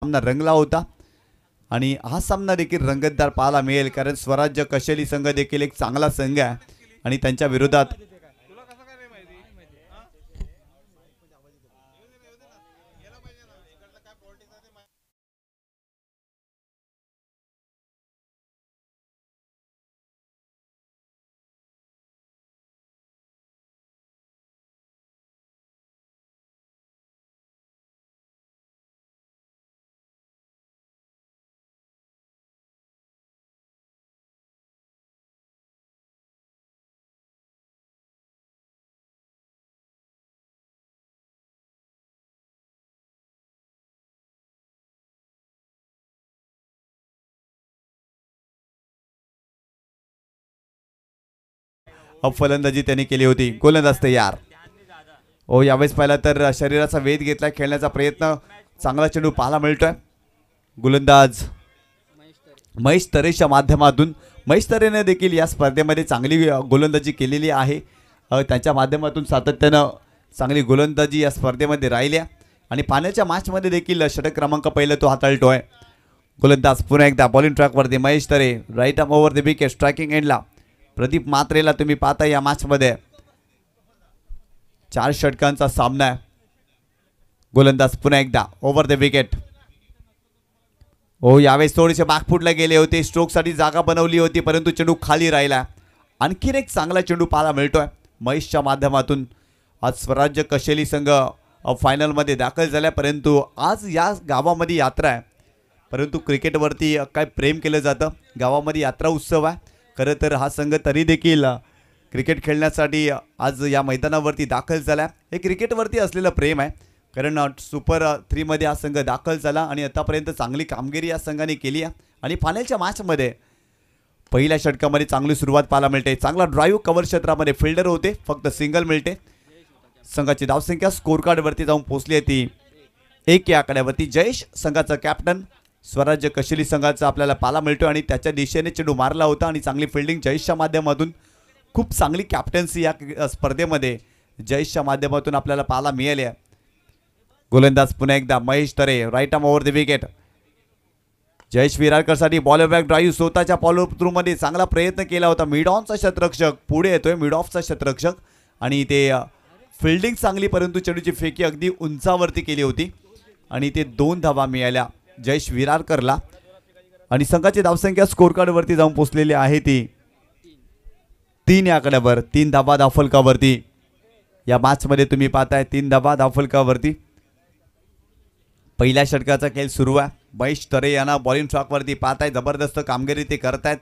सामना रंगला होता आणि हा सामना देखील रंगतदार पाहायला मिळेल, कारण स्वराज्य कशेली संघ देखील एक चांगला संघ आहे आणि त्यांच्या विरोधात फलंदाजी त्यांनी केली होती. गोलंदाज तयार. ओ यावेळेस पाहिला तर शरीराचा वेध घेतला, खेळण्याचा प्रयत्न, चांगला चेंडू पाहायला मिळतोय. गोलंदाज महेश तरेच्या माध्यमातून, महेश तरेने देखील या स्पर्धेमध्ये चांगली गोलंदाजी केलेली आहे. त्यांच्या माध्यमातून सातत्यानं चांगली गोलंदाजी या स्पर्धेमध्ये राहिल्या आणि पाण्याच्या मॅचमध्ये देखील षटक क्रमांक पहिला तो हाताळतोय. गोलंदाज पुन्हा एकदा बॉलिंग ट्रॅकवरती Mahesh Tare, right arm over the wicket, striking एंडला. प्रदीप मात्रेला तुम्ही पाहता या मॅचमध्ये 4 षटकांचा सामना आहे. गोलंदाज पुन्हा एकदा ओव्हर द विकेट. यावेळेस थोडेसे बॅकफुटला गेले होते, स्ट्रोकसाठी जागा बनवली होती, परंतु चेंडू खाली राहिला. आणखीन एक चांगला चेंडू पाहायला मिळतोय महेशच्या माध्यमातून. आज स्वराज्य कशेली संघ फायनलमध्ये दाखल झाला, परंतु आज या गावामध्ये यात्रा आहे. परंतु क्रिकेटवरती काय प्रेम केलं जातं, गावामध्ये यात्रा उत्सव आहे. खरं तर हा संघ तरी देखील क्रिकेट खेळण्यासाठी आज या मैदानावरती दाखल झाला. हे क्रिकेटवरती असलेलं प्रेम आहे, कारण सुपर 3 मध्ये हा संघ दाखल झाला आणि आतापर्यंत चांगली कामगिरी या संघाने केली आहे. आणि फायनलच्या मॅचमध्ये पहिल्या षटकामध्ये चांगली सुरुवात पाहायला मिळते. चांगला ड्राईव्ह कव्हर क्षेत्रामध्ये फिल्डर होते, फक्त सिंगल मिळते. संघाची धावसंख्या स्कोर कार्डवरती जाऊन पोहोचली होती 1 या आकड्यावरती. जयेश संघाचा कॅप्टन स्वराज्य कशेली संघाचा आपल्याला पाहायला मिळतो आणि त्याच्या दिशेने चेंडू मारला होता आणि चांगली फिल्डिंग जयेशच्या माध्यमातून, खूप चांगली कॅप्टन्सी या स्पर्धेमध्ये जयेशच्या माध्यमातून आपल्याला पाहायला मिळाली आहे. गोलंदाज पुन्हा एकदा Mahesh Tare, right arm over the wicket. Jayesh विरारकरसाठी बॉल बॅक ड्राईव्ह, स्वतःच्या फॉलो थ्रूमध्ये चांगला प्रयत्न केला होता. मिड ऑनचा शतरक्षक पुढे येतोय, मिड ऑफचा शतरक्षक, आणि ते फिल्डिंग चांगली, परंतु चेंडूची फेकी अगदी उंचावरती केली होती आणि ते 2 धावा मिळाल्या जयेश विरारकरला. आणि संघाची धावसंख्या स्कोर कार्डवरती जाऊन पोहोचलेली आहे ती 3 या आकड्यावर. 3 धावा धावफलकावरती या मॅचमध्ये तुम्ही पाहताय, 3 धावा धावफलकावरती. पहिल्या षटकाचा खेळ सुरू आहे. महेश तरे यांना बॉलिंग ट्रॅकवरती पाहताय, जबरदस्त कामगिरी ते करतायत.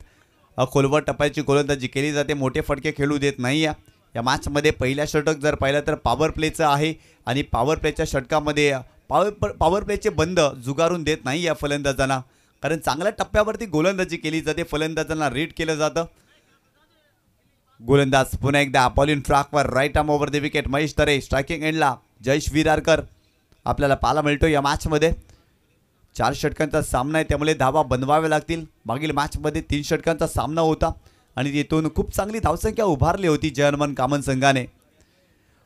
खोलवर टप्प्याची गोलंदाजी केली जाते, मोठे फटके खेळू देत नाही. या मॅचमध्ये पहिल्या षटक जर पाहिलं तर पॉवर प्लेचं आहे आणि पॉवर प्लेच्या षटकामध्ये पॉवर प्लेचे बंद जुगारून देत नाही या फलंदाजांना, कारण चांगल्या टप्प्यावरती गोलंदाजी केली जाते, फलंदाजांना रीड केलं जातं. गोलंदाज पुन्हा एकदा बॉलिंग ट्रॅकवर, right arm over the wicket. Mahesh Tare, striking एंडला जयेश विरारकर आपल्याला पाहायला मिळतो. या मॅचमध्ये 4 षटकांचा सामना आहे, त्यामुळे धावा बनवाव्या लागतील. मागील मॅचमध्ये 3 षटकांचा सामना होता आणि तिथून खूप चांगली धावसंख्या उभारली होती जयहनुमान कामन संघाने.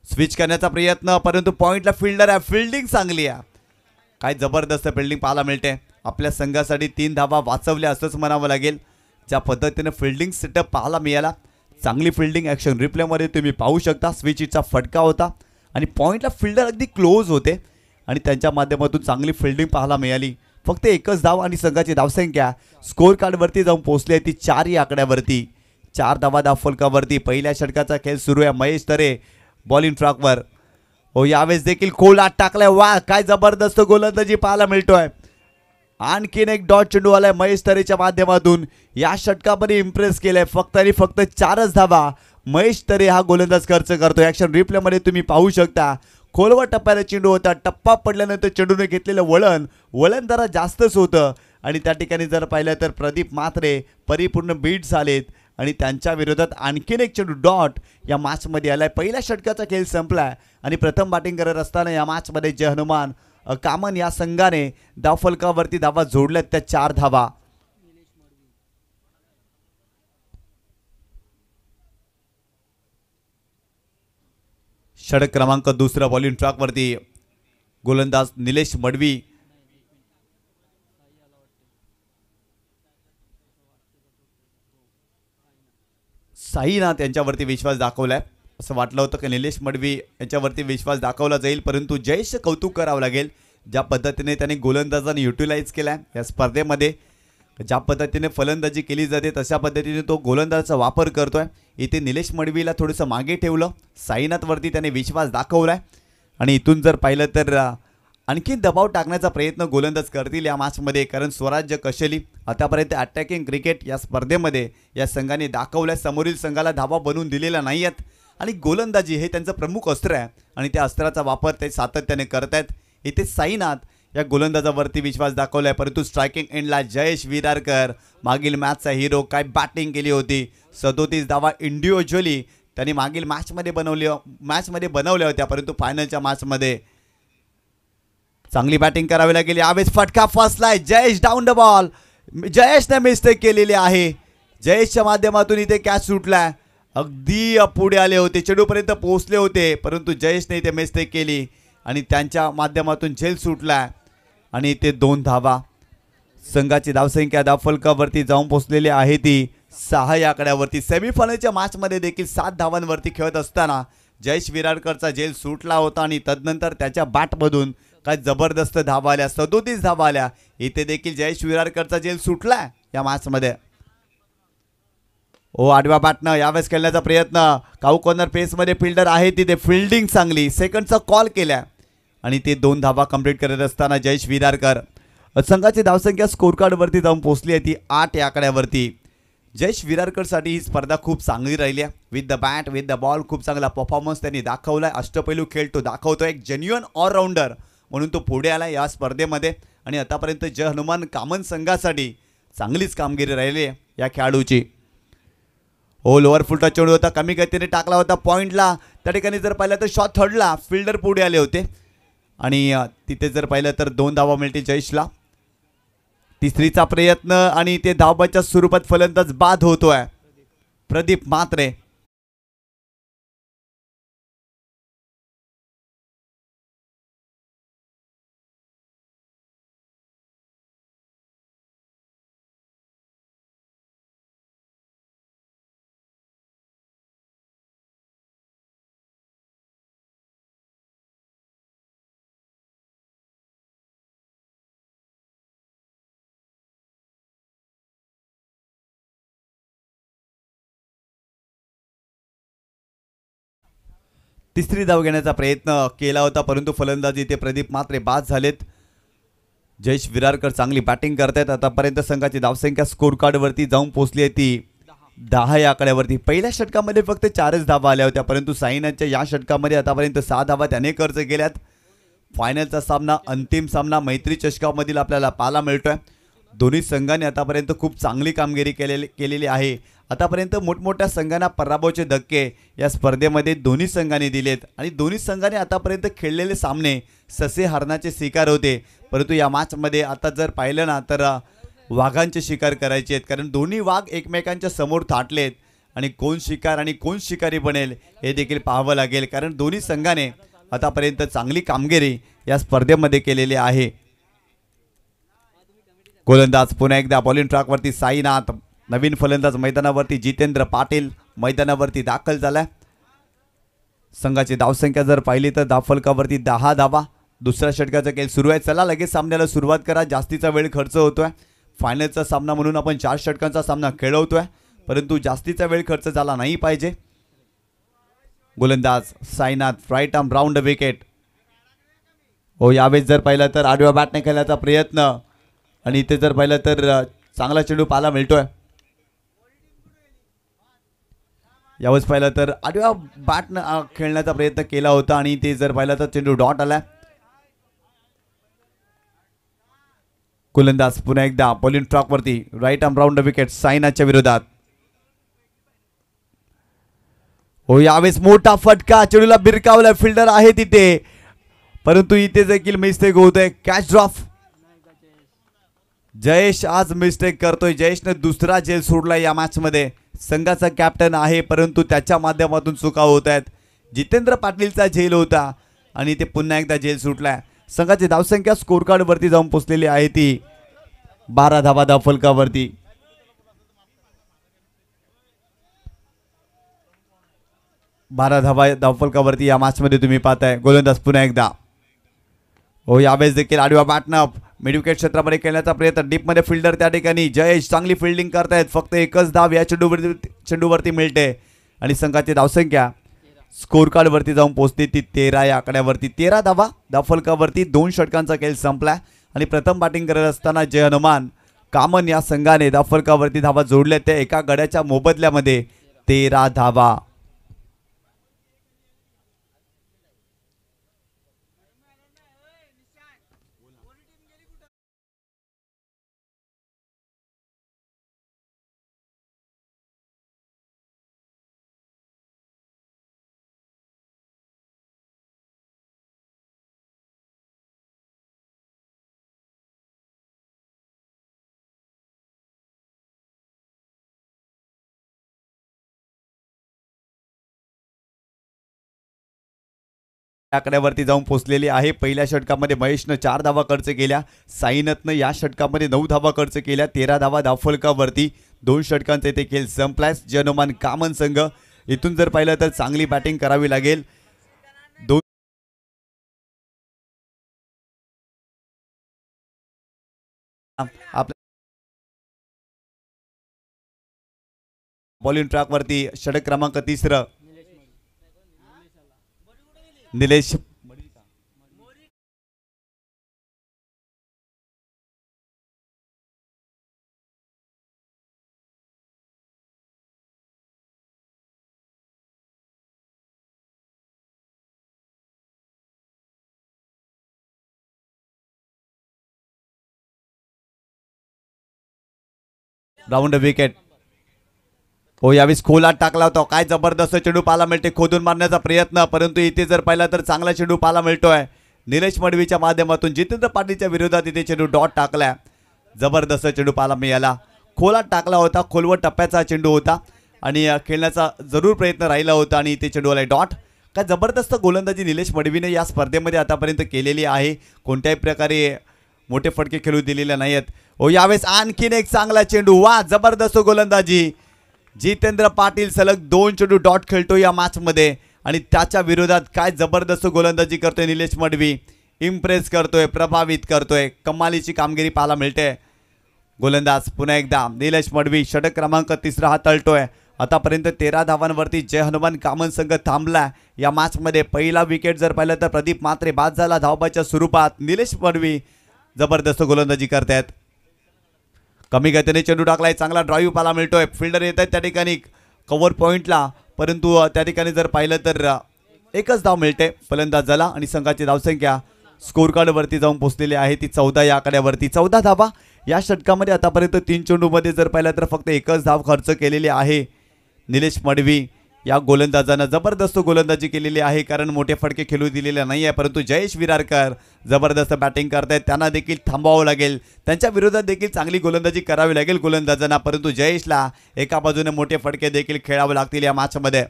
स्विच करण्याचा प्रयत्न, परंतु पॉइंटला फिल्डर आहे, फिल्डिंग चांगली आहे. काय जबरदस्त फिल्डिंग पाहायला मिळते. आपल्या संघासाठी 3 धावा वाचवल्या असंच म्हणावं लागेल. ज्या पद्धतीने फिल्डिंग सेटअप पाहायला मिळाला, चांगली फिल्डिंग ॲक्शन रिप्लेमध्ये तुम्ही पाहू शकता. स्विचचा फटका होता आणि पॉइंटला फिल्डर अगदी क्लोज होते आणि त्यांच्या माध्यमातून चांगली फिल्डिंग पाहायला मिळाली. फक्त एकच धाव आणि संघाची धावसंख्या स्कोर कार्डवरती जाऊन पोहोचली आहे ती 4 या आकड्यावरती. 4 धावा धावफलकावरती. पहिल्या षटकाचा खेळ सुरू आहे. महेश तरे बॉलिंग ट्रॅकवर. यावेळेस देखील खोलात टाकलाय. वा, काय जबरदस्त गोलंदाजी पाहायला मिळतोय. आणखीन एक डॉट चेंडू आलाय महेश तरेच्या माध्यमातून. या षटकामध्ये इम्प्रेस केलंय. फक्त आणि फक्त 4च धावा महेश तरे हा गोलंदाज खर्च करतोय. ॲक्शन रिप्लेमध्ये तुम्ही पाहू शकता. खोलवर टप्प्याला चेंडू होता, टप्पा पडल्यानंतर चेंडूने घेतलेलं वळण जरा जास्तच होतं आणि त्या ठिकाणी जर पाहिलं तर प्रदीप मात्रे परिपूर्ण बीट झालेत आणि त्यांच्या विरोधात आणखीन एक चेंडू डॉट या मॅचमध्ये आलाय. पहिल्या षटकाचा खेळ संपलाय आणि प्रथम बॅटिंग करत असताना या मॅचमध्ये जयहनुमान कामन या संघाने धावफलकावरती धावा जोडल्यात, त्या 4 धावा. षटक क्रमांक 2 बॉलिंग ट्रॅकवरती गोलंदाज निलेश मडवी. साईनाथ यांच्यावरती विश्वास दाखवलाय. असं वाटलं होतं की निलेश मडवी यांच्यावरती विश्वास दाखवला जाईल, परंतु जयेश कौतुक करावं लागेल ज्या पद्धतीने त्यांनी गोलंदाजांनी युटिलाइज केला या स्पर्धेमध्ये. ज्या पद्धतीने फलंदाजी केली जाते तशा पद्धतीने तो गोलंदाजाचा वापर करतोय. इथे निलेश मडवीला थोडंसं मागे ठेवलं, साईनाथवरती त्याने विश्वास दाखवलाय आणि इथून जर पाहिलं तर आणखी दबाव टाकण्याचा प्रयत्न गोलंदाज करतील या मॅचमध्ये. कारण स्वराज्य कशेली आतापर्यंत अटॅकिंग क्रिकेट या स्पर्धेमध्ये या संघाने दाखवल्या. समोरील संघाला धावा बनवून दिलेल्या नाही आहेत आणि गोलंदाजी हे त्यांचं प्रमुख अस्त्र आहे आणि त्या अस्त्राचा वापर ते सातत्याने करत आहेत. इथे साईनाथ या गोलंदाजावरती विश्वास दाखवलाय, परंतु स्ट्रायकिंग एंडला जयेश विरारकर मागील मॅचचा हिरो काय बॅटिंग केली होती. 37 धावा इंडिव्हिज्युअली त्यांनी मागील मॅचमध्ये बनवल्या होत्या, परंतु फायनलच्या मॅचमध्ये चांगली बॅटिंग करावी लागेल. यावेळेस फटका फसलाय, जयेश डाऊन द बॉल. जयेशने मिस्टेक केलेली आहे. जयेशच्या माध्यमातून इथे कॅच सुटलाय. अगदी पुढे आले होते, चेंडूपर्यंत पोहोचले होते, परंतु जयेशने इथे मिस्टेक केली आणि त्यांच्या माध्यमातून झेल सुटला आणि ते 2 धावा. संघाची धावसंख्या धावफलकावरती जाऊन पोहोचलेली आहे ती 6 या आकड्यावरती. सेमीफायनलच्या मॅचमध्ये देखील 7 धावांवरती खेळत असताना जयेश विरारकरचा झेल सुटला होता आणि तदनंतर त्याच्या बॅटमधून काय जबरदस्त धावा आल्या, 37 धावा आल्या. इथे देखील जयेश विरारकरचा झेल सुटला या मॅचमध्ये. आडव्या बॅटनं यावेळेस खेळण्याचा प्रयत्न. काऊ कॉर्नर पेसमध्ये फिल्डर आहे तिथे फिल्डिंग चांगली, सेकंडचा कॉल केला आणि ते 2 धावा कंप्लीट करत असताना जयेश विरारकर. संघाची धावसंख्या स्कोर कार्डवरती जाऊन पोहोचली आहे ती 8 या आकड्यावरती. जयेश विरारकरसाठी ही स्पर्धा खूप चांगली राहिली आहे. With the bat with the ball खूप चांगला परफॉर्मन्स त्यांनी दाखवलाय. अष्टपैलू खेळ तो दाखवतो. एक जेन्युअन ऑलराऊंडर म्हणून तो पुढे आला या स्पर्धेमध्ये आणि आतापर्यंत जय हनुमान कामन संघासाठी चांगलीच कामगिरी राहिली आहे या खेळाडूची. लोअर फुलटा चेंडू होता, कमी गतीने टाकला होता पॉईंटला. त्या ठिकाणी जर पाहिलं तर शॉट थर्डला फिल्डर पुढे आले होते आणि तिथे जर पाहिलं तर 2 धावा मिळतील जयेशला. तिसरीचा प्रयत्न आणि ते धावबाच्या स्वरूपात फलंदाज बाद होतोय प्रदीप म्हात्रे. तिसरी धाव घेण्याचा प्रयत्न केला होता, परंतु फलंदाजी ते प्रदीप म्हात्रे बाद झालेत. जयेश विरारकर चांगली बॅटिंग करतायत. आतापर्यंत संघाची धावसंख्या स्कोर कार्डवरती जाऊन पोहोचली आहे ती 10 या आकड्यावरती. पहिल्या षटकामध्ये फक्त 4च धावा आल्या होत्या, परंतु साईनाथच्या या षटकामध्ये आतापर्यंत 6 धावा त्याने खर्च केल्यात. फायनलचा सामना, अंतिम सामना मैत्री चषकामधील आपल्याला पाहायला मिळतोय. दोन्ही संघांनी आतापर्यंत खूप चांगली कामगिरी केलेली आहे. आतापर्यंत मोठमोठ्या संघांना पराभवाचे धक्के या स्पर्धेमध्ये दोन्ही संघांनी दिलेत आणि दोन्ही संघांनी आतापर्यंत खेळलेले सामने ससे हरणाचे शिकार होते, परंतु या मॅचमध्ये आता जर पाहिलं ना तर वाघांचे शिकार करायचे आहेत. कारण दोन्ही वाघ एकमेकांच्या समोर थाटलेत आणि कोण शिकार आणि कोण शिकारी बनेल हे देखील पाहावं लागेल. कारण दोन्ही संघाने आतापर्यंत चांगली कामगिरी या स्पर्धेमध्ये केलेली आहे. गोलंदाज पुन्हा एकदा बॉलिंग ट्रॅकवरती साईनाथ. नवीन फलंदाज मैदानावरती जितेंद्र पाटील मैदानावरती दाखल झालाय. संघाची धावसंख्या जर पाहिली तर धावफलकावरती 10 धावा. दुसऱ्या षटकाचा खेळ सुरू आहे. चला लगेच सामन्याला सुरुवात करा. जास्तीचा वेळ खर्च होतोय. फायनलचा सामना म्हणून आपण 4 षटकांचा सामना खेळवतोय, परंतु जास्तीचा वेळ खर्च झाला नाही पाहिजे. गोलंदाज Sainath right arm round wicket. यावेळेस जर पाहिलं तर आडव्या बॅटने खेळण्याचा प्रयत्न आणि इथे जर पाहिलं तर चांगला चेंडू पाहायला मिळतोय. यावेळेस पाहिलं तर आडव्या बॅटनं खेळण्याचा प्रयत्न केला होता आणि ते जर पाहिलं तर चेंडू डॉट आला. गोलंदाज पुन्हा एकदा बॉलिंग ट्रॅकवरती राईट आर्म राऊंड विकेट साईनाथच्या विरोधात. यावेळेस मोठा फटका, चेंडूला बिरकावला, फिल्डर आहे तिथे, परंतु इथे देखील मिस्टेक होतोय. Catch drop. जयेश आज मिस्टेक करतोय. जयेशने दुसरा झेल सोडला या मॅचमध्ये. संघाचा कॅप्टन आहे, परंतु त्याच्या माध्यमातून चुका होत आहेत. जितेंद्र पाटीलचा झेल होता आणि ते पुन्हा एकदा झेल सुटलाय. संघाची धावसंख्या स्कोर कार्डवरती जाऊन पोहोचलेली आहे ती 12 धावा धावफलकावरती. 12 धावफलकावरती या मॅचमध्ये तुम्ही पाहताय. गोलंदाज पुन्हा एकदा. हो, यावेळेस देखील आडव्या बॅटनं मिड विकेट क्षेत्रामध्ये खेळण्याचा प्रयत्न. डीपमध्ये फिल्डर त्या ठिकाणी जयेश चांगली फिल्डिंग करतायत. फक्त एकच धाव या चेंडूवरती मिळते आणि संघाची धावसंख्या स्कोर कार्डवरती जाऊन पोहोचते ती 13 या आकड्यावरती. 13 धावा धावफलकावरती 2 षटकांचा खेळ संपला आणि प्रथम बॅटिंग करत असताना जय हनुमान कामन या संघाने धावफलकावरती धावा जोडल्या. त्या एका गड्याच्या मोबदल्यामध्ये 13 धावा. आकड्यावरती जाऊन पोहोचलेली आहे. पहिल्या षटकामध्ये महेशनं 4 धावा खर्च केल्या. साईनाथनं या षटकामध्ये 9 धावा खर्च केल्या. 13 धावा धावफलकावरती 2 षटकांचे ते खेळ संपलाय. जय हनुमान कामन संघ इथून जर पाहिलं तर चांगली बॅटिंग करावी लागेल. आपल्या बॉलिंग ट्रॅकवरती षटक क्रमांक 3 निलेश राऊंड विकेट. हो, यावेळेस खोलात टाकला होता. काय जबरदस्त चेंडू पाहायला मिळते. खोदून मारण्याचा प्रयत्न, परंतु इथे जर पाहिला तर चांगला चेंडू पाहायला मिळतोय. निलेश मडवीच्या माध्यमातून जितेंद्र पाटीलच्या विरोधात इथे चेंडू डॉट टाकलाय. जबरदस्त चेंडू पाहायला मिळाला. खोलात टाकला होता. खोलवर टप्प्याचा चेंडू होता आणि खेळण्याचा जरूर प्रयत्न राहिला होता आणि इथे चेंडू आलाय डॉट. काय जबरदस्त गोलंदाजी निलेश मडवीने या स्पर्धेमध्ये आतापर्यंत केलेली आहे. कोणत्याही प्रकारे मोठे फटके खेळू दिलेले नाहीत. हो, यावेळेस आणखीन एक चांगला चेंडू. वा, जबरदस्त गोलंदाजी. जितेंद्र पाटील सलग 2 चेंडू डॉट खेळतो या मॅचमध्ये आणि त्याच्या विरोधात काय जबरदस्त गोलंदाजी करतोय निलेश मडवी. इम्प्रेस करतोय, प्रभावित करतोय. कमालीची कामगिरी पाहायला मिळते. गोलंदाज पुन्हा एकदा निलेश मडवी षटक क्रमांक 3 हाताळतोय. आतापर्यंत 13 धावांवरती जय हनुमान कामन संघ थांबला या मॅचमध्ये. पहिला विकेट जर पाहिलं तर प्रदीप म्हात्रे बाद झाला धावबाच्या स्वरूपात. निलेश मडवी जबरदस्त गोलंदाजी करतायत. कमी गतीने चेंडू टाकलाय. चांगला ड्राईव्ह पाहायला मिळतोय. फिल्डर येत आहेत त्या ठिकाणी कव्हर पॉईंटला, परंतु त्या ठिकाणी जर पाहिलं तर एकच धाव मिळते फलंदाजाला आणि संघाची धावसंख्या स्कोर कार्डवरती जाऊन पोहोचलेली आहे ती 14 या आकड्यावरती. 14 धावा या षटकामध्ये आतापर्यंत 3 चेंडूमध्ये जर पाहिलं तर फक्त एकच धाव खर्च केलेली आहे. निलेश मडवी या गोलंदाजानं जबरदस्त गोलंदाजी केलेली आहे, कारण मोठे फटके खेळू दिलेले नाही आहे. परंतु जयेश विरारकर जबरदस्त बॅटिंग करतायत. त्यांना देखील थांबावं लागेल. त्यांच्या विरोधात देखील चांगली गोलंदाजी करावी लागेल गोलंदाजांना, परंतु जयेशला एका बाजूने मोठे फटके देखील खेळावे लागतील या मॅचमध्ये.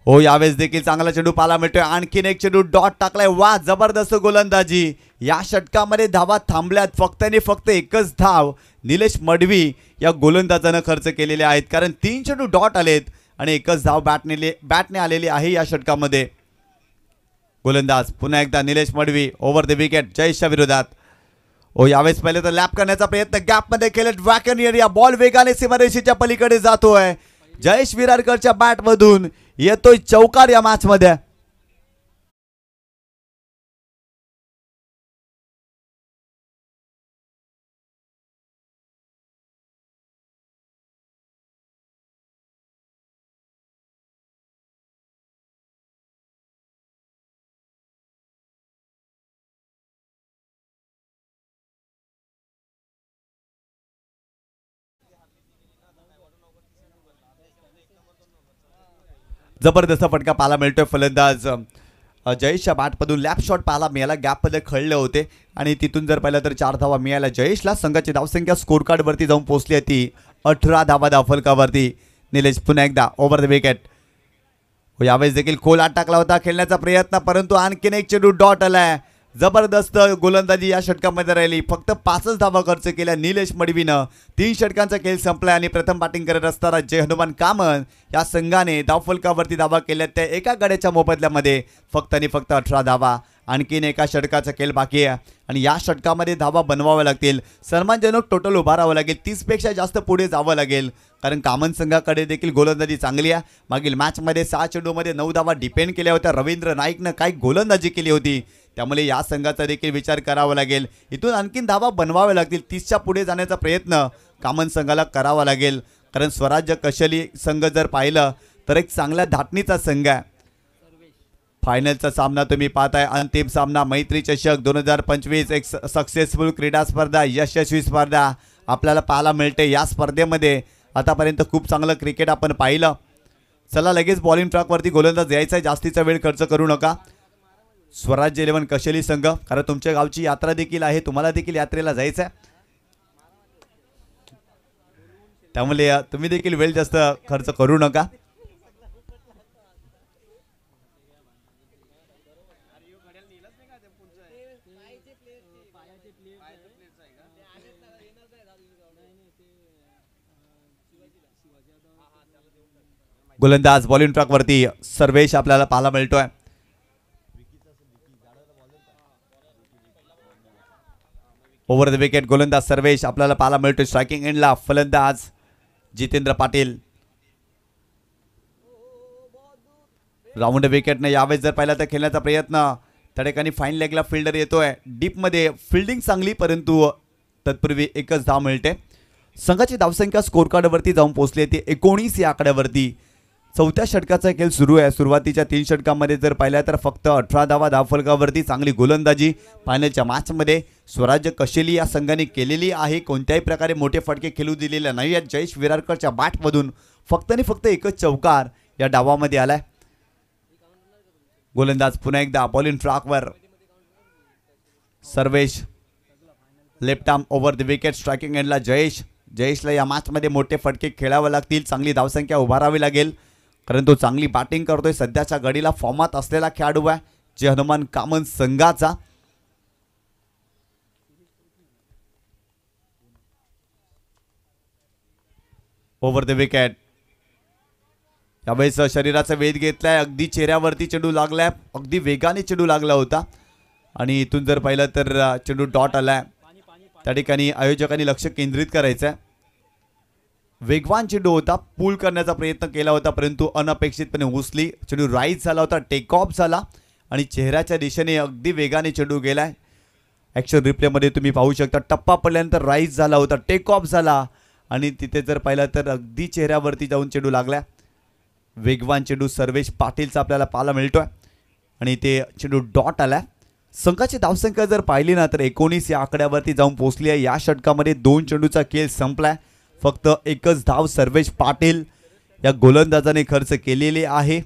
हो, यावेळेस देखील चांगला चेंडू पाहायला मिळतोय. आणखीन एक चेंडू डॉट टाकलाय. वा, जबरदस्त गोलंदाजी. या षटकामध्ये धावा थांबल्यात. फक्त एकच धाव निलेश मडवी या गोलंदाजानं खर्च केलेले आहेत, कारण 3 चेंडू डॉट आलेत आणि एकच धाव बॅटने आलेली आहे या षटकामध्ये. गोलंदाज पुन्हा एकदा Nilesh Madvi over the wicket जयेशच्या विरोधात. हो, यावेळेस पहिले तर लॅप करण्याचा प्रयत्न. गॅपमध्ये खेळत वॅकनियर या बॉल वेगाने सीमारेषेच्या पलीकडे जातोय. जयेश विरारकरच्या बॅटमधून येतोय चौकार या मॅचमध्ये. जबरदस्त फटका पाहायला मिळतोय. फलंदाज जयेशच्या बॅटमधून लॅप शॉट पाहायला मिळाला. गॅपमध्ये खळले होते आणि तिथून जर पाहिलं तर 4 धावा मिळाल्या जयेशला. संघाची धावसंख्या स्कोर कार्डवरती जाऊन पोहोचली ती 18 धावा धावफलकावरती. निलेश पुन्हा एकदा ओव्हर द विकेट. यावेळेस देखील खोल आत टाकला होता. खेळण्याचा प्रयत्न, परंतु आणखीन एक चेंडू डॉट आलाय. जबरदस्त गोलंदाजी या षटकामध्ये राहिली. फक्त 5च धावा खर्च केल्या निलेश मडवीनं. 3 षटकांचा खेळ संपला आणि प्रथम बॅटिंग करत असताना जय हनुमान कामन या संघाने धावफलकावरती धावा केल्या. त्या एका गड्याच्या मोबदल्यामध्ये फक्त आणि फक्त 18 धावा. आणखीन एका षटकाचा खेळ बाकी आहे आणि या षटकामध्ये धावा बनवाव्या लागतील. सन्मानजनक टोटल उभारावं लागेल. 30पेक्षा जास्त पुढे जावं लागेल कारण कामन संघाकडे देखील गोलंदाजी चांगली आहे. मागील मॅचमध्ये 6 चेंडूमध्ये 9 धावा डिपेंड केल्या होत्या. रवींद्र नाईकनं काही गोलंदाजी केली होती त्यामुळे या संघाचा देखील विचार करावा लागेल. इथून आणखीन धावा बनवाव्या लागतील. 30च्या पुढे जाण्याचा प्रयत्न कामन संघाला करावा लागेल कारण स्वराज्य कशेली संघ जर पाहिलं तर एक चांगल्या धाटणीचा संघ आहे. फायनलचा सामना तुम्ही पाहताय. अंतिम सामना मैत्री चषक 2025 एक सक्सेसफुल क्रीडा स्पर्धा, यशस्वी स्पर्धा आपल्याला पाहायला मिळते. या स्पर्धेमध्ये आतापर्यंत खूप चांगलं क्रिकेट आपण पाहिलं. चला लगेच बॉलिंग ट्रॅकवरती गोलंदाज यायचा आहे. जास्तीचा वेळ खर्च करू नका. स्वराज्य 11 कशेली संघ, कारण तुमच्या गावची यात्रा देखील आहे, तुम्हाला देखील यात्रेला जायचं आहे त्यामुळे तुम्ही देखील वेळ जास्त खर्च करू नका. गोलंदाज बॉलिंग ट्रॅकवरती सर्वेश आपल्याला पाहायला मिळतोय. ओव्हर द विकेट गोलंदाज सर्वेश आपल्याला पाहायला मिळतोय. स्ट्रायकिंग एंडला फलंदाज जितेंद्र पाटील. राऊंड विकेटने यावेळेस जर पाहिला तर खेळण्याचा प्रयत्न त्या ठिकाणी फाईन लेगला फिल्डर येतोय. डीपमध्ये फिल्डिंग चांगली परंतु तत्पूर्वी एकच धाव मिळते. संघाची धावसंख्या स्कोर कार्डवरती जाऊन पोहोचली ती 19 या आकड्यावरती. 4थ्या षटकाचा खेळ सुरू आहे. सुरुवातीच्या 3 षटकांमध्ये जर पाहिल्या तर फक्त 18 धावा धावफलकावरती. चांगली गोलंदाजी फायनलच्या मॅचमध्ये स्वराज्य कशेली या संघाने केलेली आहे. कोणत्याही प्रकारे मोठे फटके खेळू दिलेले नाही आहेत. जयेश विरारकरच्या बॅटमधून फक्त आणि फक्त एकच चौकार या डावामध्ये आलाय. गोलंदाज पुन्हा एकदा बॉलिंग ट्रॅकवर Sarvesh. Left arm over the wicket. Striking एंडला जयेशला या मॅचमध्ये मोठे फटके खेळावे लागतील. चांगली धावसंख्या उभारावी लागेल कारण तो चांगली बॅटिंग करतोय. सध्याच्या घडीला फॉर्मात असलेला खेळाडू आहे जय हनुमान कामन संघाचा. Over the wicket. यावेळेस शरीराचा वेध घेतलाय. अगदी चेहऱ्यावरती चेंडू लागलाय. अगदी वेगाने चेंडू लागला होता आणि इथून जर पाहिलं तर चेंडू डॉट आलाय. त्या ठिकाणी आयोजकांनी लक्ष केंद्रित करायचं आहे. वेगवान चेंडू होता. पूल करण्याचा प्रयत्न केला होता परंतु अनपेक्षितपणे उचली. चेंडू राईज झाला होता. टेक ऑफ झाला आणि चेहऱ्याच्या दिशेने अगदी वेगाने चेंडू गेलाय. ॲक्शन रिप्लेमध्ये तुम्ही पाहू शकता. टप्पा पडल्यानंतर राईज झाला होता. टेक ऑफ झाला आणि तिथे जर पाहिलं तर अगदी चेहऱ्यावरती जाऊन चेंडू लागला. वेगवान चेंडू सर्वेश पाटीलचा आपल्याला पाहायला मिळतोय आणि ते चेंडू डॉट आलाय. संघाची धावसंख्या जर पाहिली ना तर 19 या आकड्यावरती जाऊन पोहोचली आहे. या षटकामध्ये 2 चेंडूचा खेळ संपलाय. फक्त एकच धाव सर्वेश पाटील या गोलंदाजाने खर्च केलेली आहे.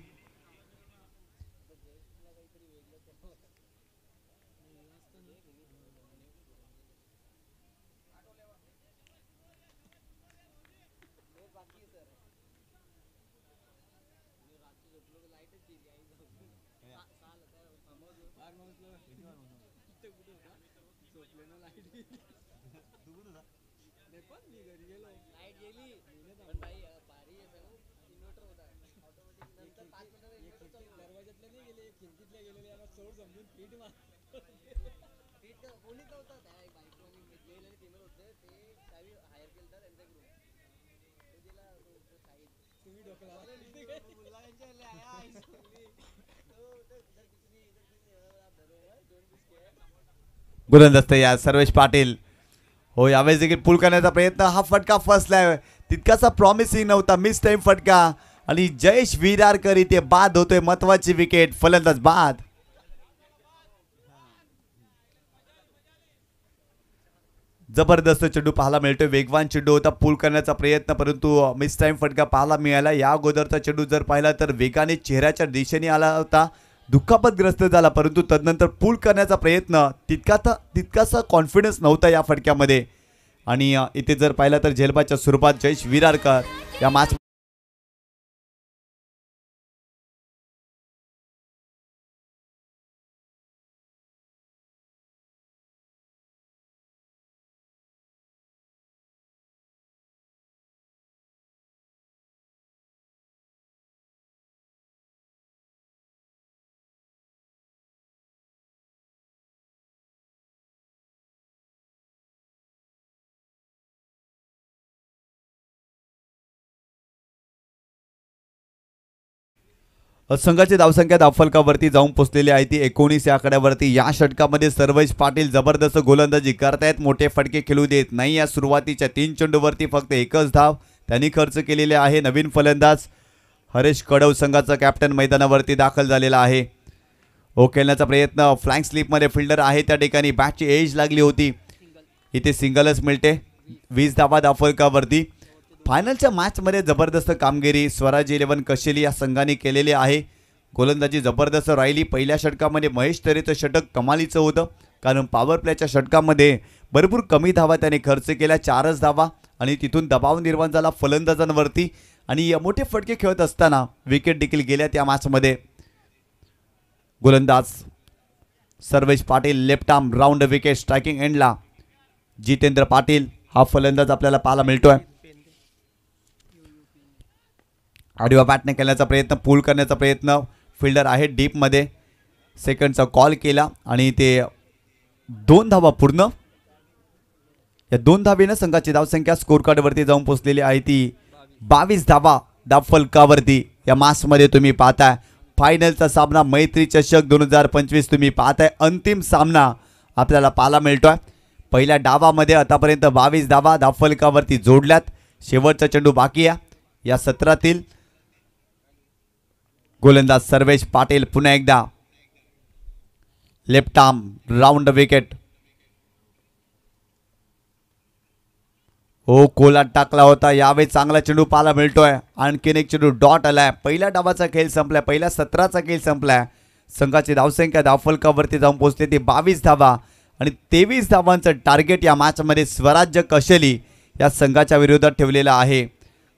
गोलंदाज या सर्वेश पाटील. हो यावेळेस देखील पूल करण्याचा प्रयत्न. हा फटका फसलाय. तितकासा प्रॉमिसिंग नव्हता. मिस टाइम फटका आणि जयेश विरारकर इथे बाद होतोय. महत्वाची विकेट. फलंदाज बाद. जबरदस्त चेंडू पाहायला मिळतोय. वेगवान चेंडू होता. पूल करण्याचा प्रयत्न परंतु मिस टाइम फटका पाहायला मिळाला. या अगोदरचा चेंडू जर पाहिला तर वेगाने चेहऱ्याच्या दिशेने आला होता. दुखापतग्रस्त झाला परंतु तदनंतर पूल करण्याचा प्रयत्न तितकासा कॉन्फिडन्स नव्हता या फटक्यामध्ये आणि इथे जर पाहिला तर झेलबाच्या स्वरूपात जयेश विरारकर या मॅच संघाची धावसंख्या धावफलकावरती जाऊन पोहोचलेली आहे ती 19 या आकड्यावरती। या षटकामध्ये सर्वेश पाटील जबरदस्त गोलंदाजी करतायत, मोठे फटके खेळू देत नाही। या सुरुवातीच्या 3 चेंडूवरती फक्त एकच धाव त्यांनी खर्च केलेले आहे। नवीन फलंदाज हरेश कडव संघाचा कॅप्टन मैदानावरती दाखल झालेला आहे। खेळण्याचा प्रयत्न, फ्लँक स्लिपमध्ये फिल्डर आहे त्या ठिकाणी बॅटची एज लागली होती, इथे सिंगलच मिळते। 20 धावा धावफलकावरती। फायनलच्या मॅचमध्ये जबरदस्त कामगिरी स्वराज 11 कशेली या संघाने केलेली आहे। गोलंदाजी जबरदस्त राहिली। पहिल्या षटकामध्ये महेश तरेचं षटक कमालीचं होतं, कारण पॉवर प्लेच्या षटकामध्ये भरपूर कमी धावा त्याने खर्च केल्या, 4च धावा, आणि तिथून दबाव निर्माण झाला फलंदाजांवरती आणि मोठे फटके खेळत असताना विकेट देखील गेल्या त्या मॅचमध्ये। गोलंदाज Sarvesh Patil left arm round wicket striking एंडला जितेंद्र पाटील हा फलंदाज आपल्याला पाहायला मिळतोय। आडव्या बॅटने खेळण्याचा प्रयत्न, पूल करण्याचा प्रयत्न, फिल्डर आहे डीप मध्ये, सेकंडचा कॉल केला आणि ते 2 धावा पूर्ण। या 2 धावेने संघाची धावसंख्या स्कोर कार्डवरती जाऊन पोहोचलेली आहे ती 22 धावा धावफलकावरती। या मॅचमध्ये तुम्ही पाहताय फायनलचा सामना, मैत्री चषक 2025 तुम्ही पाहताय, अंतिम सामना आपल्याला पाहायला मिळतोय। पहिल्या डावामध्ये आतापर्यंत 22 धावा धावफलकावरती जोडल्यात, शेवटचा चेंडू बाकी आहे या सत्रातील। गोलंदाज सर्वेश पाटील पुन्हा एकदा लेफ्ट आर्म राऊंड विकेट, कोलात टाकला होता, यावेळी चांगला चेंडू पाहायला मिळतोय। आणखीन एक चेंडू डॉट आलाय। पहिल्या डावाचा खेळ संपलाय, पहिल्या सत्राचा खेळ संपलाय। संघाची धावसंख्या धावफलकावरती जाऊन पोहोचते ती 22 धावा आणि 23 धावांचं टार्गेट या मॅचमध्ये स्वराज्य कशेली या संघाच्या विरोधात ठेवलेला आहे।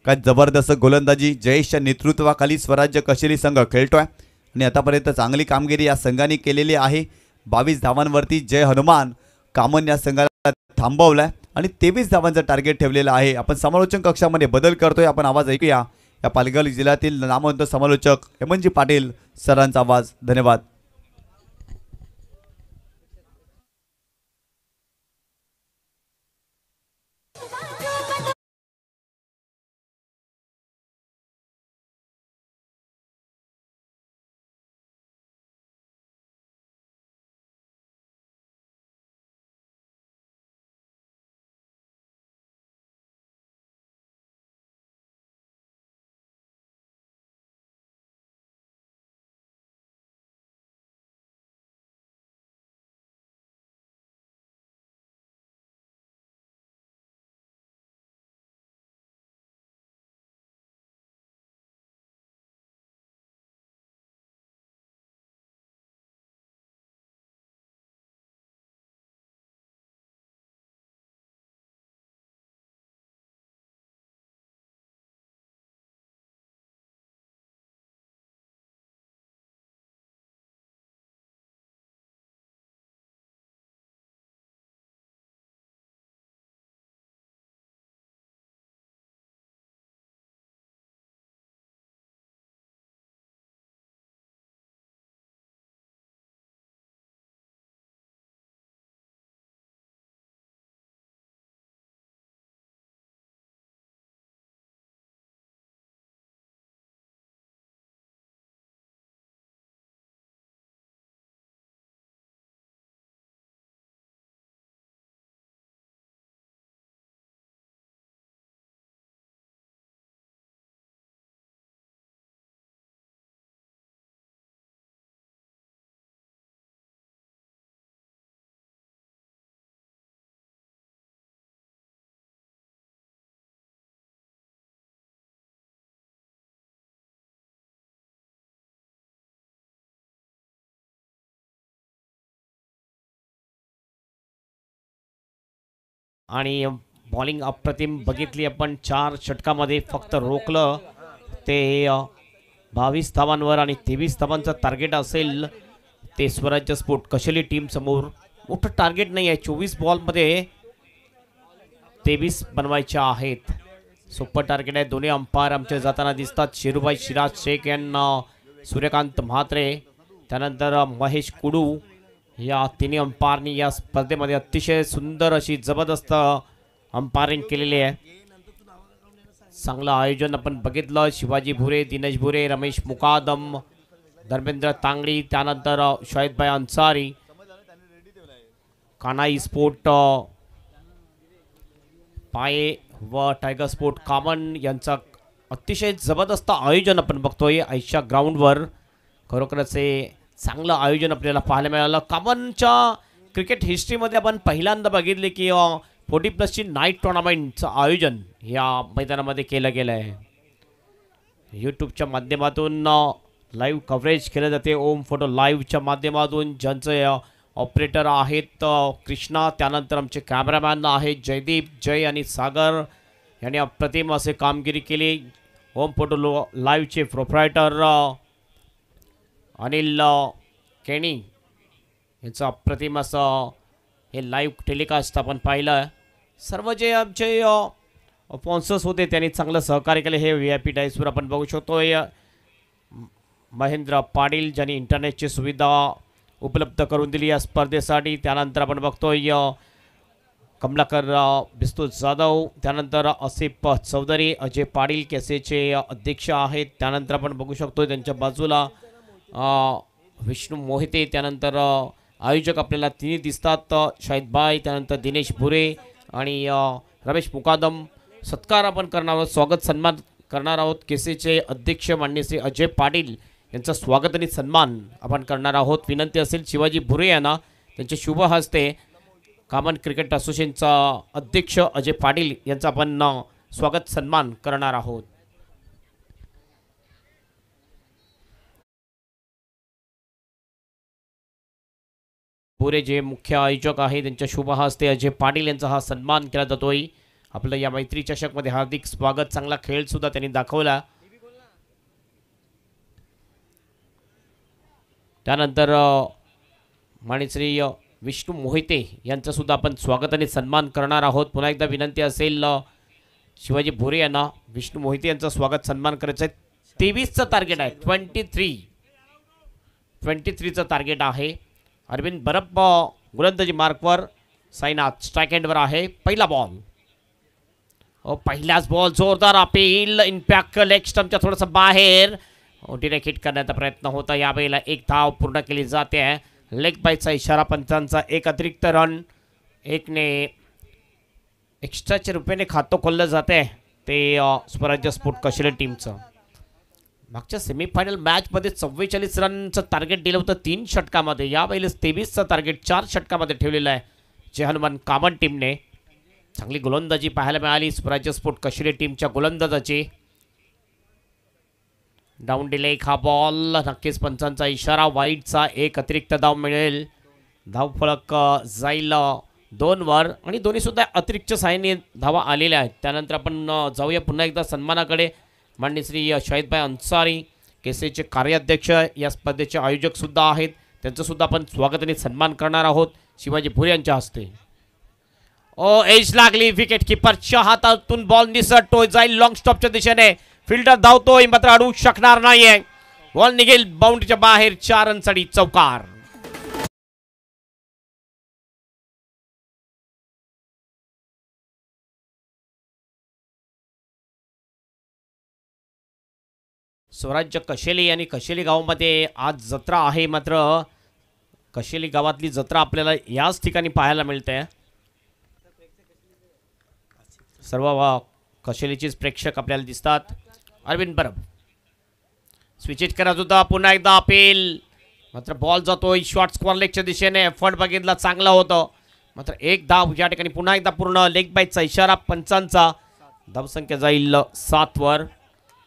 काय जबरदस्त गोलंदाजी जयेशच्या नेतृत्वाखाली स्वराज्य कशेली संघ खेळतोय आणि आतापर्यंत चांगली कामगिरी या संघाने केलेली आहे। 22 धावांवरती जय हनुमान कामन या संघाला थांबवलाय आणि 23 धावांचं टार्गेट ठेवलेलं आहे। आपण समालोचन कक्षामध्ये बदल करतोय, आपण आवाज ऐकूया या पालघर जिल्ह्यातील नामवंत समालोचक हेमंतजी पाटील सरांचा आवाज। धन्यवाद। आणि बॉलिंग अप्रतिम बघितली आपण। 4 षटकामध्ये फक्त रोखलं ते 22 धावांवर आणि 23 धावांचं टार्गेट असेल ते स्वराज्य स्पोर्ट कशेली टीम समोर। मोठं टार्गेट नाही आहे, 24 बॉलमध्ये 23 बनवायचे आहेत। सुपर टार्गेट आहे। दोन्ही अंपायर आमचे जाताना दिसतात, शिरूभाई शिराज शेख यांना सूर्यकांत म्हात्रे, त्यानंतर महेश कुडू, या तिन्ही अंपायरनी या स्पर्धेमध्ये अतिशय सुंदर अशी जबरदस्त अंपायरिंग केलेली आहे। चांगलं आयोजन आपण बघितलं। शिवाजी भुरे, दिनेश भुरे, रमेश मुकादम, धर्मेंद्र तांगडी, त्यानंतर शाहिदभाई अन्सारी, कानाई स्पोर्ट पाये व टायगर स्पोर्ट कामन यांचा अतिशय जबरदस्त आयोजन आपण बघतोय आयशा ग्राउंडवर. खरोखरच हे चांगलं आयोजन आपल्याला पाहायला मिळालं. कामनच्या क्रिकेट हिस्ट्रीमध्ये आपण पहिल्यांदा बघितले की 40+ नाईट टुर्नामेंटचं आयोजन या मैदानामध्ये केलं गेलं आहे. यूट्यूबच्या माध्यमातून लाईव्ह कव्हरेज केलं जाते. ओम फोटो लाईव्हच्या माध्यमातून ज्यांचे ऑपरेटर आहेत कृष्णा, त्यानंतर आमचे कॅमेरामॅन आहेत जयदीप, जय आणि सागर यांनी अप्रतिम असे कामगिरी केली. ओम फोटो लाईव्हचे प्रोप्रायटर अनिल केणी यांचं अप्रतिम असं हे लाईव्ह टेलिकास्ट आपण पाहिलं. सर्व जे आमचे स्पॉन्सर्स होते त्यांनी चांगलं सहकार्य केले. हे VIP डायसवर आपण बघू शकतो. महेंद्र पाटील ज्यांनी इंटरनेटची सुविधा उपलब्ध करून दिली या स्पर्धेसाठी. त्यानंतर आपण बघतोय कमलाकर बिस्तू जाधव, त्यानंतर आसिफ चौधरी, अजय पाटील केसेचे अध्यक्ष आहेत. त्यानंतर आपण बघू शकतो त्यांच्या बाजूला विष्णू मोहिते, त्यानंतर आयोजक आपल्याला तिन्ही दिसतात शाहिदभाई, त्यानंतर दिनेश भुरे आणि रमेश मुकादम. सत्कार आपण करणार आहोत, स्वागत सन्मान करणार आहोत. केसेचे अध्यक्ष माननीय श्री अजय पाटील यांचं स्वागत आणि सन्मान आपण करणार आहोत. विनंती असेल शिवाजी भुरे यांना त्यांचे शुभ हस्ते कामन क्रिकेट असोसिएशनचा अध्यक्ष अजय पाटील यांचा आपण स्वागत सन्मान करणार आहोत. भुरे जे मुख्य आयोजक आहे त्यांच्या शुभ हस्ते अजय पाटील यांचा हा सन्मान केला जातोय. आपलं या मैत्री चषकमध्ये हार्दिक स्वागत. चांगला खेळ सुद्धा त्यांनी दाखवला. त्यानंतर माणिश्री विष्णू मोहिते यांचं सुद्धा आपण स्वागत आणि सन्मान करणार आहोत. पुन्हा एकदा विनंती असेल शिवाजी भोरे यांना विष्णू मोहिते यांचं स्वागत सन्मान करायचं आहे. 23चं टार्गेट आहे. 23चं टार्गेट आहे. अरविंद बरप गोलंदाजी मार्कवर, साईनाथ स्ट्राईक एंडवर आहे. पहिला बॉल, पहिलाच बॉल जोरदार अपील, इम्पॅक्ट लेग स्टंपच्या थोडंसं बाहेर डिरेक्ट हिट करण्याचा प्रयत्न होता. यावेळेला एक धाव पूर्ण केली जाते. लेग बायचा इशारा पंचांचा. एक अतिरिक्त रन एकने एक्स्ट्राच्या रुपयाने खातं खोललं जाते ते स्वराज्य स्पोर्ट कशेले टीमचं. मागच्या सेमीफायनल मॅचमध्ये 44 रनचं टार्गेट दिलं होतं 3 षटकामध्ये. यावेळेला 23चं टार्गेट 4 षटकामध्ये ठेवलेलं आहे जे हनुमान कामन टीमने. चांगली गोलंदाजी पाहायला मिळाली स्वराज्य स्पोर्ट कशेले टीमच्या गोलंदाजाची. डाऊन डिले हा बॉल, नक्कीच पंचांचा इशारा. वाईडचा एक अतिरिक्त धाव मिळेल. धाव फलक जाईल 2 वर आणि दोन्ही सुद्धा अतिरिक्त साहाय्याने धावा आलेल्या आहेत. त्यानंतर आपण जाऊया पुन्हा एकदा सन्मानाकडे. माननीय श्री शाहिदभाई अन्सारी केसेचे कार्याध्यक्ष या स्पर्धेचे आयोजक सुद्धा आहेत. त्यांचं सुद्धा आपण स्वागत आणि सन्मान करणार आहोत शिवाजी भुरे यांच्या हस्ते. एज लागली विकेट किपरच्या हातातून. बॉल निसटतोय, जाईल लॉंग स्टॉपच्या दिशेने. फिल्डर धावतोय मात्र अडवू शकणार नाहीये. बॉल निघेल बाउंड्रीच्या बाहेर. 4 रनसाठी चौकार. स्वराज्य कशेली आणि कशेली गावामध्ये आज जत्रा आहे. मात्र कशेली गावातली जत्रा आपल्याला याच ठिकाणी पाहायला मिळते. सर्व कशेलीचेच प्रेक्षक आपल्याला दिसतात. अरविंद बरब स्विच करत होता. पुन्हा एकदा अपील, मात्र बॉल जातोय शॉर्ट स्क्वेअर लेगच्या दिशेने. एफर्ट बघितला चांगला होतं, मात्र एक धाव या ठिकाणी पुन्हा एकदा पूर्ण. लेग बाईटचा इशारा पंचांचा. धावसंख्या जाईल 7 वर.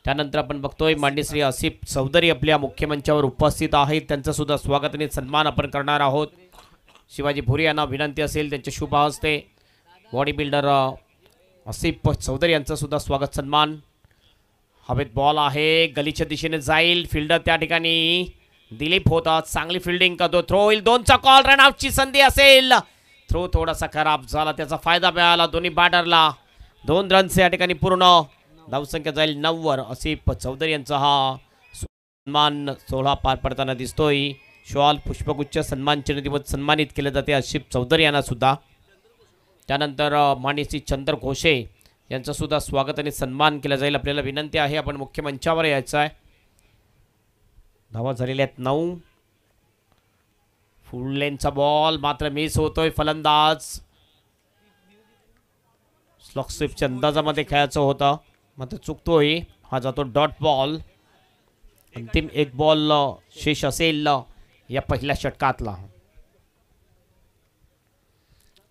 त्यानंतर आपण बघतोय माननीय श्री आसिफ चौधरी आपल्या मुख्य मंचावर उपस्थित आहेत. त्यांचं सुद्धा स्वागत आणि सन्मान आपण करणार आहोत. शिवाजी भुरे यांना विनंती असेल त्यांच्या शुभ हस्ते बॉडी बिल्डर आसिफ चौधरी यांचं सुद्धा स्वागत सन्मान. हवेत बॉल आहे, गलीच्या दिशेने जाईल. फिल्डर त्या ठिकाणी दिलीप होता. चांगली फिल्डिंग करतो. थ्रो होईल. 2चा कॉल. रनआउटची संधी असेल. थ्रो थोडासा खराब झाला, त्याचा फायदा मिळाला दोन्ही बॅटरला. 2 रन्स या ठिकाणी पूर्ण. धावसंख्या जाईल 9 वर. आसिफ चौधरी यांचा हा सन्मान सोहळा पार पडताना दिसतोय. शॉल पुष्पगुच्छ सन्मान चिन्ह देऊन सन्मानित केले जाते आसिफ चौधरी यांना सुद्धा. त्यानंतर माननीय चंद्र घोषे यांचं सुद्धा स्वागत आणि सन्मान केला जाईल. आपल्याला विनंती आहे आपण मुख्य मंचावर यायचं आहे. धावा झालेल्या आहेत 9. फुल लेनचा बॉल मात्र मिस होतोय. फलंदाज स्लॉक स्वीपच्या अंदाजामध्ये खेळायचं होतं मात्र चुकतोय. हा जातो डॉट बॉल. अंतिम एक बॉल शेष असेल या पहिल्या षटकातला.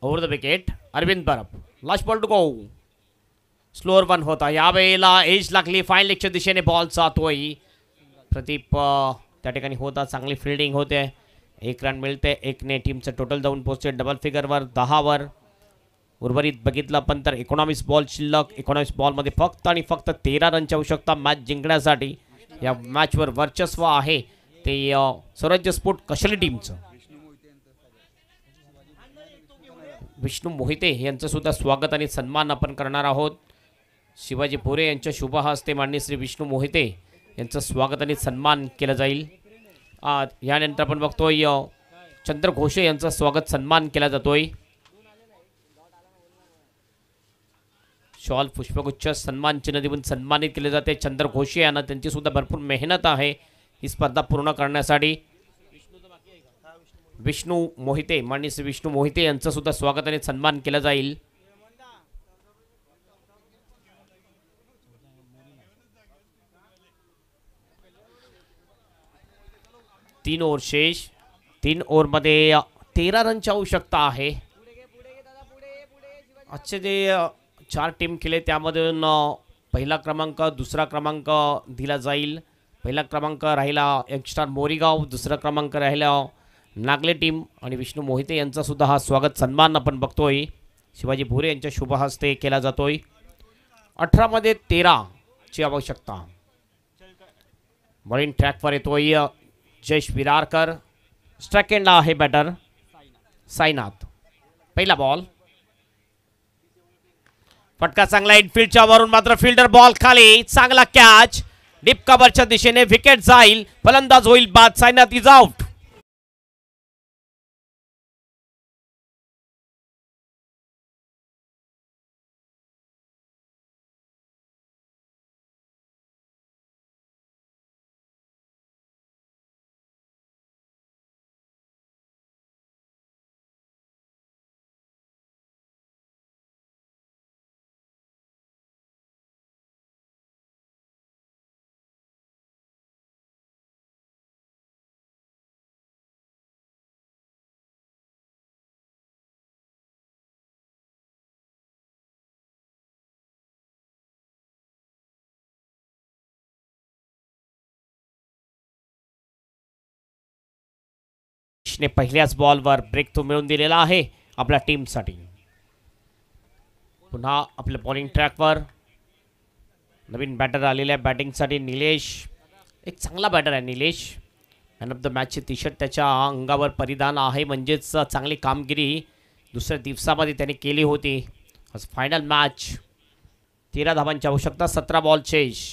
Over the wicket Arvind Parab. Last ball to go. Slower 1 होता. यावेळेला एज लागली. फाईन लेगच्या दिशेने बॉल जातोय. प्रदीप त्या ठिकाणी होता. चांगली फिल्डिंग होते. 1 रन मिळते. 1ने टीमचं टोटल जाऊन पोहोचते डबल फिगरवर 10वर. उर्वरित बघितलं पण तर 19 बॉल शिल्लक. 19 बॉलमध्ये फक्त आणि फक्त 13 रनची आवश्यकता मॅच जिंकण्यासाठी. या मॅचवर वर्चस्व आहे ते स्वराज्य स्पोर्ट कशेली टीमचं. विष्णू मोहिते यांचं सुद्धा स्वागत आणि सन्मान आपण करणार आहोत. शिवाजी भोरे यांच्या शुभ हस्ते माननीय श्री विष्णू मोहिते यांचं स्वागत आणि सन्मान केलं जाईल. यानंतर आपण बघतोय चंद्र घोषे यांचं स्वागत सन्मान केला जातोय. शॉल पुष्पगुच्छ सन्मान चिन्ह देऊन सन्मानित केले जाते चंद्र घोषे यांना. त्यांची सुद्धा भरपूर मेहनत आहे ही स्पर्धा पूर्ण करण्यासाठी. विष्णू मोहिते माननीय श्री विष्णू मोहिते यांचं सुद्धा स्वागत आणि सन्मान केला जाईल. तीन ओव्हर शेष. 3 ओव्हरमध्ये 13 रनची आवश्यकता आहे. आजचे जे 4 टीम खेळले त्यामधून पहिला क्रमांक दुसरा क्रमांक दिला जाईल. पहिला क्रमांक राहिला यंगस्टार मोरीगाव. दुसरा क्रमांक राहिला नागले टीम. आणि विष्णू मोहिते यांचा सुद्धा हा स्वागत सन्मान आपण बघतोय शिवाजी भोरे यांच्या शुभ हस्ते केला जातोय. 18मध्ये 13 ची आवश्यकता. बॉलिंग ट्रॅकवर येतोय जयेश विरारकर. स्ट्राइक एंडला आहे बॅटर साईनाथ. पहिला बॉल. फटका चांगला इनफिल्डच्या वरून मात्र फिल्डर बॉल खाली. चांगला कॅच. डीप कव्हरच्या दिशेने विकेट जाईल. फलंदाज होईल बाद. Sainath is out. ने पहिल्याच बॉलवर ब्रेक तो मिळवून दिलेला आहे आपल्या टीमसाठी. पुन्हा आपल्या बॉलिंग ट्रॅकवर नवीन बॅटर आलेल्या बॅटिंगसाठी निलेश. एक चांगला बॅटर आहे निलेश. मॅन ऑफ द मॅचचे टी शर्ट त्याच्या अंगावर परिधान आहे. म्हणजेच चांगली कामगिरी दुसऱ्या दिवसामध्ये त्याने केली होती. आज फायनल मॅच. 13 धावांची आवश्यकता. 17 बॉल शेष.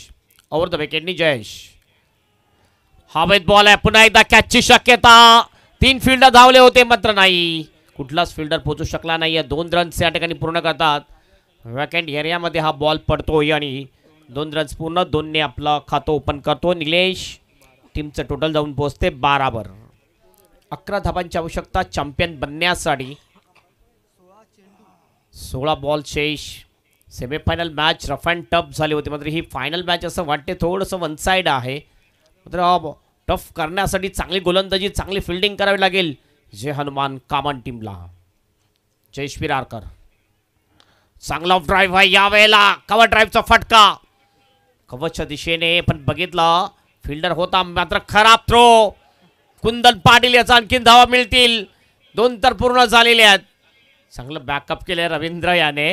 ओव्हर द विकेटनी जयेश. हवेत बॉल आहे. पुन्हा एकदा कॅचची शक्यता. 3 फिल्डर धावले होते मात्र नाही. कुठलाच फिल्डर पोहोचू शकला नाही. 2 रन्स या ठिकाणी पूर्ण करतात. वॅकंट एरियामध्ये हा बॉल पडतोय आणि 2 रन्स पूर्ण. 2ने आपलं खातं ओपन करतो निलेश. टीमचं टोटल जाऊन पोहोचते 12वर. 11 धावांची आवश्यकता चॅम्पियन बनण्यासाठी. 16 बॉल शेष. Semifinal match rough and tough झाली होती मात्र ही फायनल मॅच असं वाटते थोडंसं वन साइड आहे. मात्र टफ करण्यासाठी चांगली गोलंदाजी चांगली फिल्डिंग करावी लागेल जय हनुमान कामन टीमला. जयेश विरारकर. चांगला ड्राईव्ह आहे यावेळेला. कव्हर ड्राईव्हचा फटका कव्हरच्या दिशेने पण बघितलं फिल्डर होता मात्र खराब थ्रो. कुंदन पाटील याचा आणखीन धावा मिळतील. 2 तर पूर्ण झालेले आहेत. चांगलं बॅकअप केलं रवींद्र याने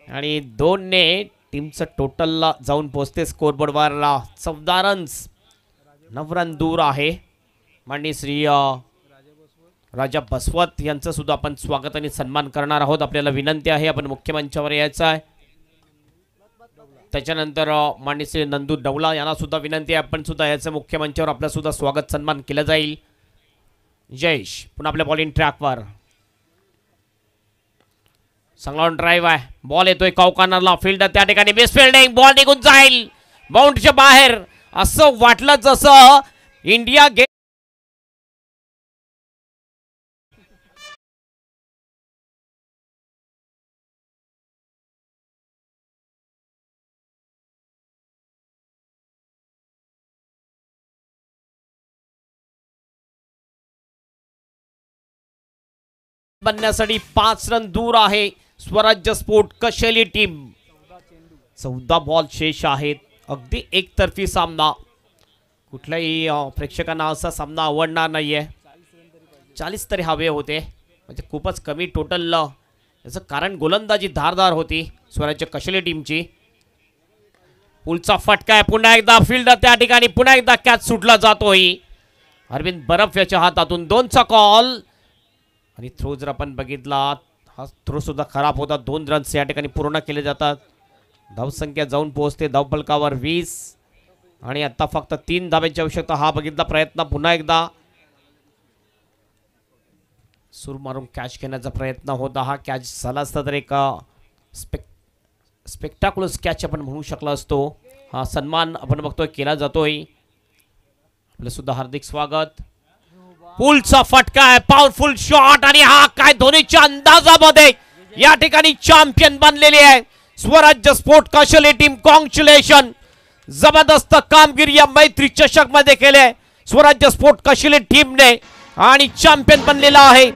आणि 2ने टीमचं टोटलला जाऊन पोहोचते स्कोरबोर्डवर 14 रन्स. 9 रन दूर आहे. माननीय श्री राजा बसवत यांचं सुद्धा आपण स्वागत आणि सन्मान करणार आहोत. आपल्याला विनंती आहे आपण मुख्य मंचावर यायचं आहे. त्याच्यानंतर माननीय श्री नंदू डवला यांना सुद्धा विनंती आहे आपण सुद्धा याचं मुख्य मंचावर आपलं सुद्धा स्वागत सन्मान केलं जाईल. जयेश पुन्हा आपल्या बॉलिंग ट्रॅकवर. चांगला ड्राईव्ह आहे. बॉल येतोय कॉर्नरला. फिल्डर त्या ठिकाणी मिस फिल्डिंग. बॉल निघून जाईल बाउंड्रीच्या बाहेर. असं वाटलं जसं इंडिया गेट बनण्यासाठी 5 रन दूर आहे स्वराज्य स्पोर्ट कशेली टीम. 14 बॉल शेष आहेत. अगदी एकतर्फी सामना. कुठल्याही प्रेक्षकांना असा सामना आवडणार नाहीये. 40 तरी हवे होते म्हणजे खूपच कमी टोटल. याचं कारण गोलंदाजी धारदार होती स्वराज्य कशेली टीमची. पुलचा फटका आहे. पुन्हा एकदा फिल्डर त्या ठिकाणी. पुन्हा एकदा कॅच सुटला जातोय. अरविंद बरफ याच्या हातातून 2चा कॉल. आणि थ्रो जर आपण बघितला हा थ्रो सुद्धा खराब होता. 2 रन्स या ठिकाणी पूर्ण केले जातात. धावसंख्या जाऊन पोहोचते धावफलकावर 20 आणि आता फक्त 3 धाब्यांची आवश्यकता. हा बघितला प्रयत्न पुन्हा एकदा सूर मारून कॅच घेण्याचा प्रयत्न होता. हा कॅच झाला असता तर एक स्पेक्टाक्युलर कॅच आपण म्हणू शकला असतो. हा सन्मान आपण बघतोय केला जातोय. आपलं सुद्धा हार्दिक स्वागत. पुलचा फटका आहे. पॉवरफुल शॉट आणि हा काय धोनीच्या अंदाजामध्ये या ठिकाणी चॅम्पियन बनलेली आहे स्वराज्य स्पोर्ट कशेली टीम. कॉंग्रॅच्युलेशन. जबरदस्त कामगिरी या मैत्री चषक मध्ये केले स्वराज्य स्पोर्ट कशेली टीमने आणि चॅम्पियन बनलेला आहे.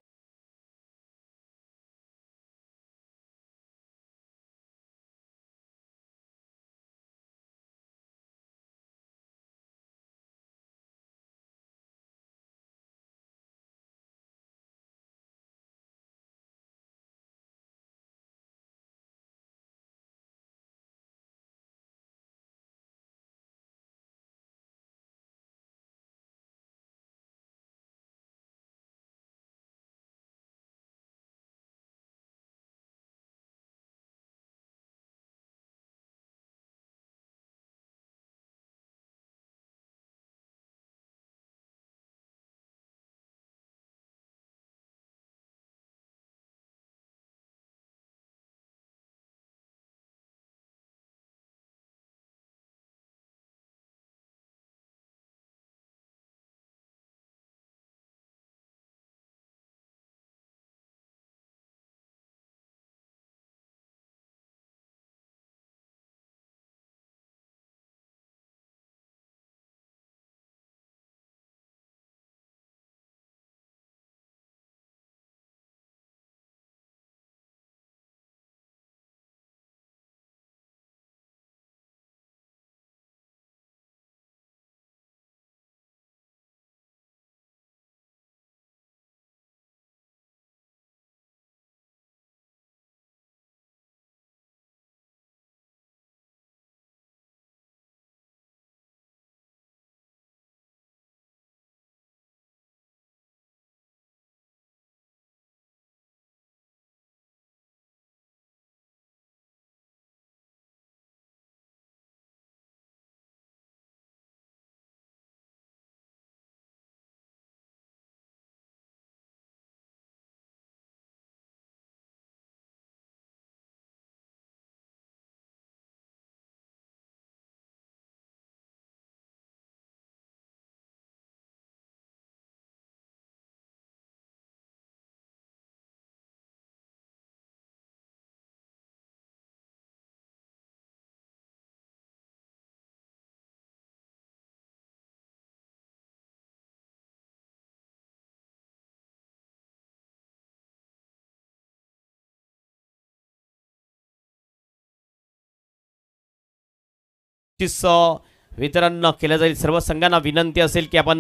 वितरण केलं जाईल. सर्व संघांना विनंती असेल की आपण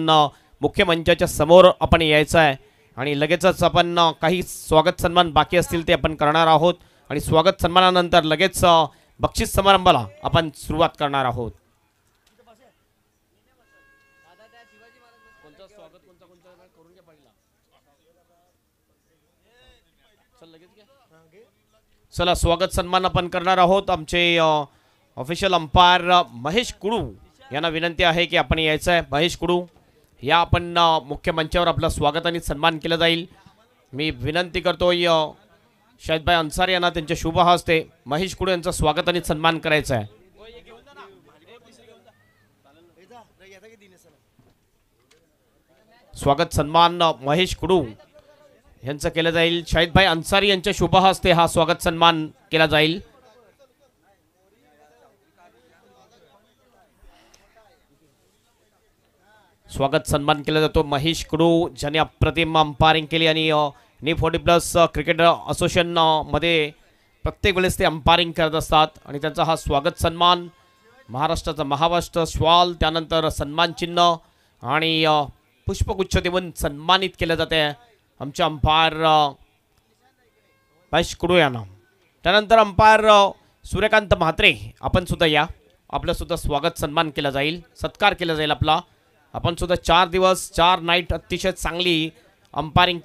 मुख्य मंचाच्या समोर आपण यायचं आहे आणि लगेचच आपण काही स्वागत सन्मान बाकी असतील ते आपण करणार आहोत आणि स्वागत सन्मानानंतर लगेच बक्षीस समारंभाला आपण सुरुवात करणार आहोत. चला स्वागत सन्मान आपण करणार आहोत. आमचे ऑफिशियल अंपायर महेश कुडू यांना विनंती आहे की आपण यायचं आहे. महेश कुडू या आपण मुख्य मंचावर आपलं स्वागत आणि सन्मान केलं जाईल. मी विनंती करतोय शाहिदभाई अन्सारी यांना त्यांच्या शुभ हस्ते महेश कुडू यांचं स्वागत आणि सन्मान करायचं आहे. स्वागत सन्मान महेश कुडू यांचं केलं जाईल. शाहिदभाई अन्सारी यांच्या शुभ हस्ते हा स्वागत सन्मान केला जाईल. स्वागत सन्मान केला जातो महेश कुडू ज्यांनी अप्रतिम अंपायरिंग केली आणि नी 40+ क्रिकेट असोसिएशन मध्ये प्रत्येक वेळेस ते अंपायरिंग करत असतात आणि त्यांचा हा स्वागत सन्मान महाराष्ट्राचा महाराष्ट्र श्वाल त्यानंतर सन्मान चिन्ह आणि पुष्पगुच्छ देऊन सन्मानित केलं जाते आमच्या अंपायर महेश कुडू यांना. त्यानंतर अंपायर सूर्यकांत म्हात्रे आपण सुद्धा या, आपलं सुद्धा स्वागत सन्मान केला जाईल, सत्कार केला जाईल आपला. आपण सुद्धा 4 दिवस 4 नाईट अतिशय चांगली अंपायरिंग